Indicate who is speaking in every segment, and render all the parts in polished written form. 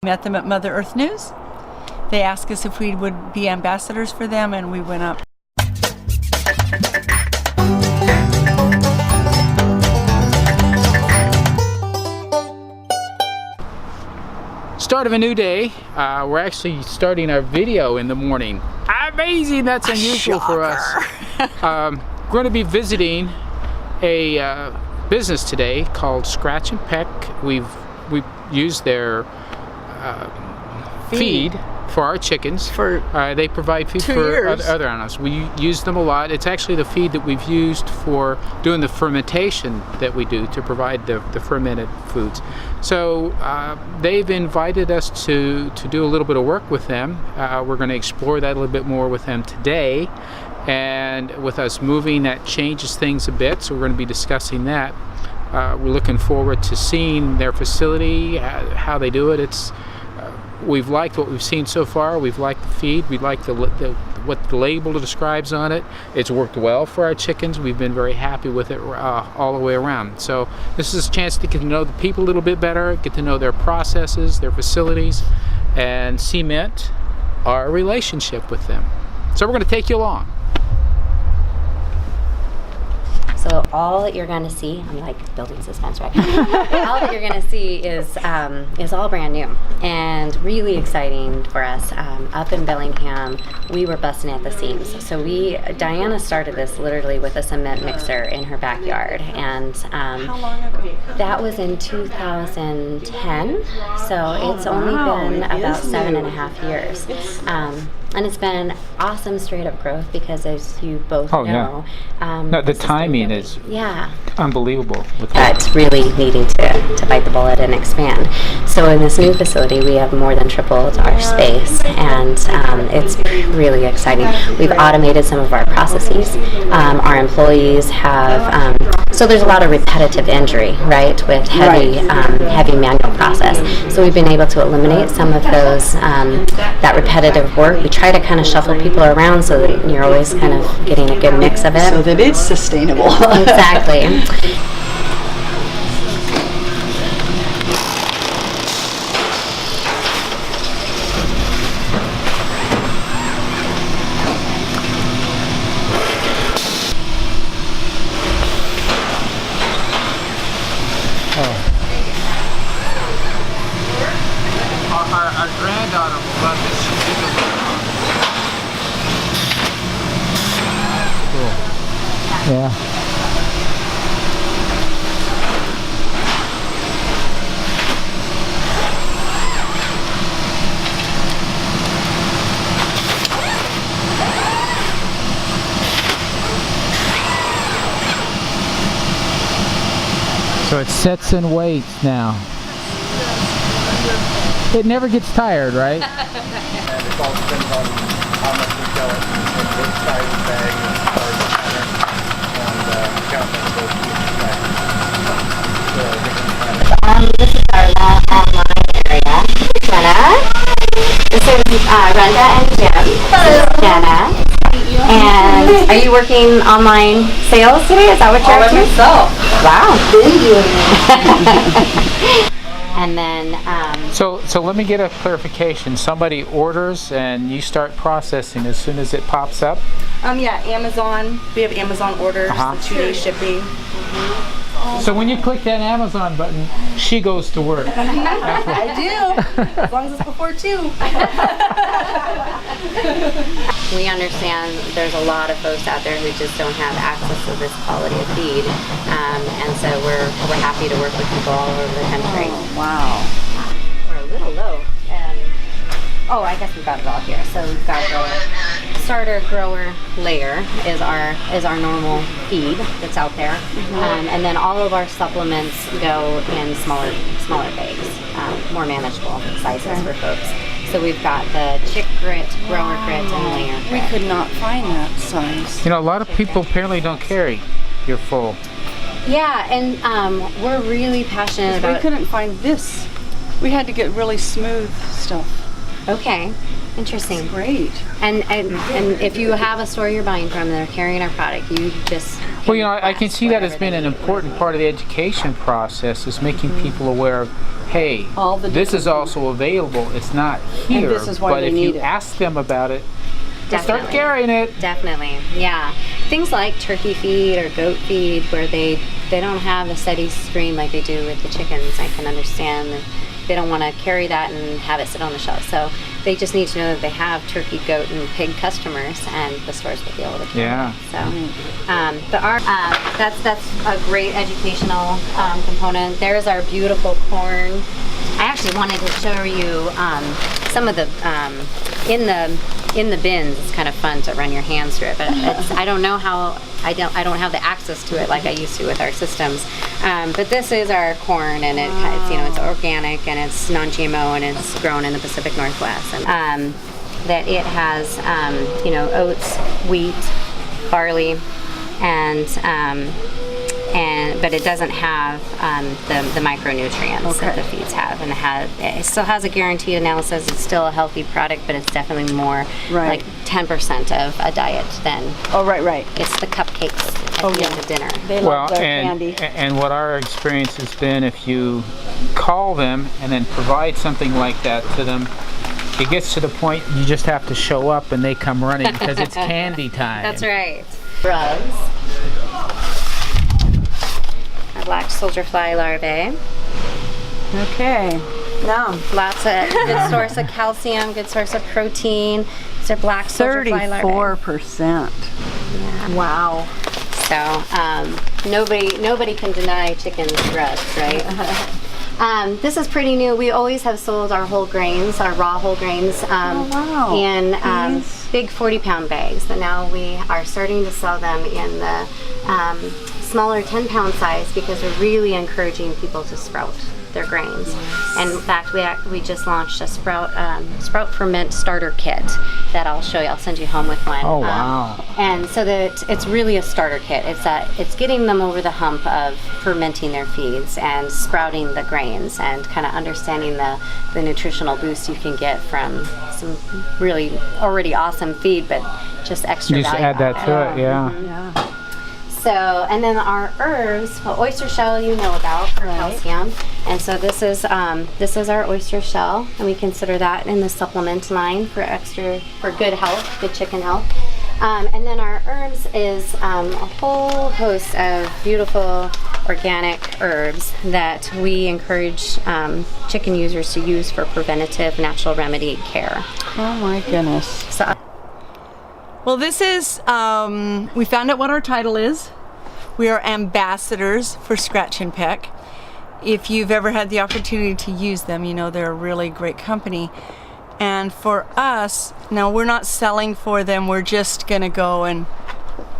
Speaker 1: Met them at Mother Earth News. They asked us if we would be ambassadors for them, and we went up.
Speaker 2: Start of a new day. We're actually starting our video in the morning. Amazing! That's unusual for us. We're going to be visiting a business today called Scratch N Peck. We've used their feed for our chickens. They provide feed for other animals. We use them a lot. It's actually the feed that we've used for doing the fermentation that we do to provide the fermented foods. So they've invited us to do a little bit of work with them. We're going to explore that a little bit more with them today. And with us moving, that changes things a bit, so we're going to be discussing that. We're looking forward to seeing their facility, how they do it. We've liked what we've seen so far. We've liked the feed. We like what the label describes on it. It's worked well for our chickens. We've been very happy with it all the way around. So this is a chance to get to know the people a little bit better, get to know their processes, their facilities, and cement our relationship with them. So we're going to take you along.
Speaker 3: So all that you're going to see, I'm like building suspense, right? All that you're going to see is all brand new and really exciting for us. Up in Bellingham, we were busting at the seams. So Diana started this literally with a cement mixer in her backyard, and
Speaker 1: How long ago?
Speaker 3: that was in 2010. So it's only been about 7.5 years. And it's been awesome straight up growth because, as you both know,
Speaker 2: no, the timing is unbelievable.
Speaker 3: It's really needing to bite the bullet and expand. So in this new facility, we have more than tripled our space, and it's really exciting. We've automated some of our processes. Our employees have, so there's a lot of repetitive injury, right, with heavy manual process. So we've been able to eliminate some of those, that repetitive work. We try to kind of shuffle people around so that you're always kind of getting a good mix of it.
Speaker 1: So that it's sustainable.
Speaker 3: Exactly.
Speaker 2: Our granddaughter will love this. Cool. Yeah. So it sets and waits now. It never gets tired, right?
Speaker 4: And it all depends on how much we sell it, and what size bag, and count that goes
Speaker 3: This is our online area. Jenna. This is Rhenda and Jim. This is Jenna. And are you working online sales today? Is that what you're up to? Wow. Been doing it. And then
Speaker 2: So let me get a clarification. Somebody orders and you start processing as soon as it pops up?
Speaker 5: Yeah, Amazon. We have Amazon orders, the 2-day shipping.
Speaker 2: So when you click that Amazon button, she goes to work.
Speaker 5: I do, as long as it's before 2.
Speaker 3: we understand there's a lot of folks out there who just don't have access to this quality of feed, and so we're happy to work with people all over the country.
Speaker 1: Oh, wow.
Speaker 3: We're a little low. Oh, I guess we've got it all here. So we've got the starter grower layer is our normal feed that's out there, and then all of our supplements go in smaller bags, more manageable sizes for folks. So we've got the chick grit, grower grit, and layer grit.
Speaker 1: We could not find that size.
Speaker 2: You know, a lot of people apparently don't carry your full.
Speaker 3: Yeah, and we're really passionate about.
Speaker 1: We couldn't find this. We had to get really smooth stuff.
Speaker 3: Okay. Interesting.
Speaker 1: Great.
Speaker 3: And if you have a store you're buying from that are carrying our product, you just
Speaker 2: Well, you know, I can see that as being an important part of the education process, is making people aware of, hey, this is also available. It's not here,
Speaker 1: this is why
Speaker 2: but
Speaker 1: they
Speaker 2: if
Speaker 1: need
Speaker 2: you
Speaker 1: it.
Speaker 2: ask them about it, they'll start
Speaker 3: Definitely.
Speaker 2: carrying it.
Speaker 3: Definitely, yeah. Things like turkey feed or goat feed, where they don't have a steady stream like they do with the chickens. I can understand that they don't want to carry that and have it sit on the shelf. So they just need to know that they have turkey, goat, and pig customers, and the stores will be able to carry
Speaker 2: Yeah.
Speaker 3: it. So, but our that's a great educational component. There's our beautiful corn. I actually wanted to show you some of the in the bins. It's kind of fun to run your hands through it, but I don't know how. I don't have the access to it like I used to with our systems. But this is our corn, and it's, you know, it's organic and it's non-GMO and it's grown in the Pacific Northwest. And that it has you know, oats, wheat, barley, and but it doesn't have the micronutrients that the feeds have, and it still has a guaranteed analysis. It's still a healthy product, but it's definitely more like 10% of a diet than.
Speaker 1: Oh, right.
Speaker 3: It's the cupcakes at the end of dinner.
Speaker 1: They love their candy.
Speaker 2: And what our experience has been, if you call them and then provide something like that to them, it gets to the point you just have to show up and they come running because it's candy time.
Speaker 3: That's right. Drugs. Our black soldier fly larvae.
Speaker 1: Okay. Now,
Speaker 3: Lots of good source of calcium, good source of protein. These are black soldier fly larvae.
Speaker 1: 34%.
Speaker 3: Yeah.
Speaker 1: Wow.
Speaker 3: So nobody can deny chicken drugs, right? This is pretty new. We always have sold our whole grains, our raw whole grains,
Speaker 1: wow.
Speaker 3: in
Speaker 1: Nice.
Speaker 3: big 40-pound bags. But now we are starting to sell them in the smaller 10-pound size, because we're really encouraging people to sprout their grains. And in fact, we just launched a sprout ferment starter kit that I'll show you. I'll send you home with one.
Speaker 2: Oh, wow.
Speaker 3: And so that it's really a starter kit. It's getting them over the hump of fermenting their feeds and sprouting the grains, and kind of understanding the nutritional boost you can get from some really already awesome feed, but just extra
Speaker 2: You just
Speaker 3: value.
Speaker 2: add that to it, yeah.
Speaker 1: Yeah.
Speaker 3: So, and then our herbs, well, oyster shell you know about for calcium, and so this is our oyster shell, and we consider that in the supplement line for good health, good chicken health. And then our herbs is a whole host of beautiful organic herbs that we encourage chicken users to use for preventative natural remedy care.
Speaker 1: Oh my goodness.
Speaker 3: So,
Speaker 1: Well, this is, we found out what our title is. We are ambassadors for Scratch N Peck. If you've ever had the opportunity to use them, you know they're a really great company. And for us, now we're not selling for them, we're just gonna go and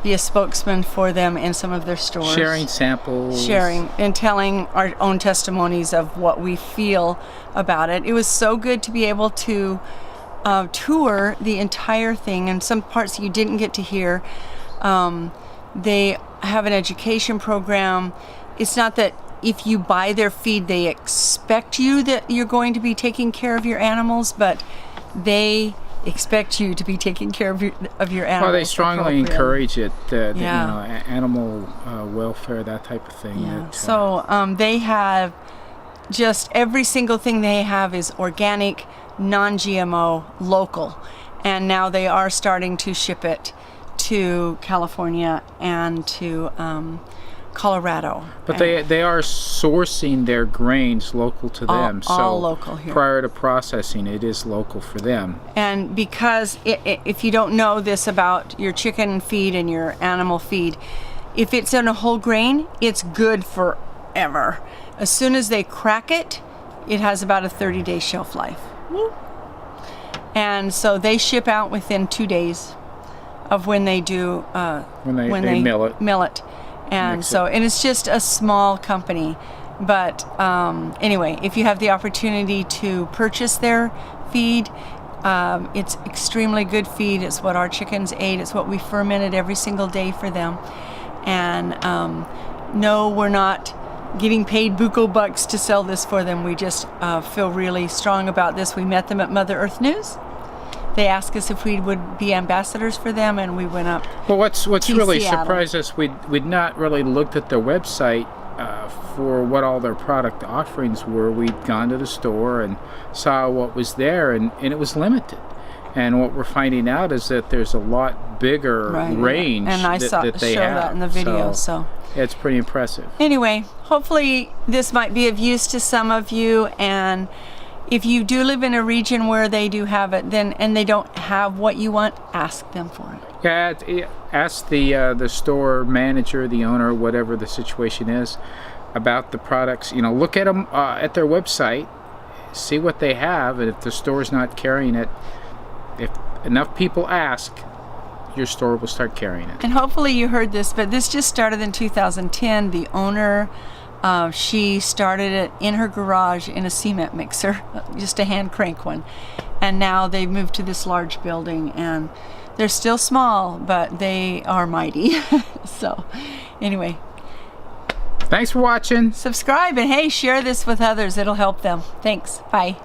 Speaker 1: be a spokesman for them in some of their stores.
Speaker 2: Sharing samples.
Speaker 1: Sharing and telling our own testimonies of what we feel about it. It was so good to be able to tour the entire thing, and some parts you didn't get to hear. They have an education program. It's not that if you buy their feed they expect you that you're going to be taking care of your animals, but they expect you to be taking care of your animals.
Speaker 2: Well, they strongly
Speaker 1: appropriately.
Speaker 2: encourage it,
Speaker 1: Yeah.
Speaker 2: you know, animal welfare, that type of thing.
Speaker 1: Yeah.
Speaker 2: that,
Speaker 1: So they have just every single thing they have is organic, non-GMO, local, and now they are starting to ship it to California and to Colorado.
Speaker 2: But they are sourcing their grains local to them.
Speaker 1: all
Speaker 2: So
Speaker 1: local here.
Speaker 2: prior to processing, it is local for them.
Speaker 1: And because if you don't know this about your chicken feed and your animal feed, if it's in a whole grain, it's good forever. As soon as they crack it, it has about a 30-day shelf life. And so they ship out within 2 days of when they do
Speaker 2: When they mill it.
Speaker 1: And
Speaker 2: Mix
Speaker 1: so, and it's just a small company. But anyway, if you have the opportunity to purchase their feed, it's extremely good feed. It's what our chickens ate. It's what we fermented every single day for them. And no, we're not getting paid buco bucks to sell this for them. We just feel really strong about this. We met them at Mother Earth News. They asked us if we would be ambassadors for them, and we went up.
Speaker 2: Well, what's
Speaker 1: to
Speaker 2: really
Speaker 1: Seattle.
Speaker 2: surprised us, we'd not really looked at their website for what all their product offerings were. We'd gone to the store and saw what was there, and it was limited. And what we're finding out is that there's a lot bigger range
Speaker 1: and I
Speaker 2: that they
Speaker 1: show
Speaker 2: have.
Speaker 1: that in the video. So
Speaker 2: it's pretty impressive.
Speaker 1: anyway, hopefully this might be of use to some of you, and if you do live in a region where they do have it, then and they don't have what you want, ask them for it.
Speaker 2: Yeah, ask the store manager, the owner, whatever the situation is, about the products. You know, look at them at their website, see what they have, and if the store's not carrying it, if enough people ask, your store will start carrying it.
Speaker 1: And hopefully you heard this, but this just started in 2010. The owner, she started it in her garage in a cement mixer, just a hand crank one. And now they've moved to this large building, and they're still small, but they are mighty. So anyway,
Speaker 2: thanks for watching.
Speaker 1: subscribe, and hey, share this with others. It'll help them. Thanks. Bye.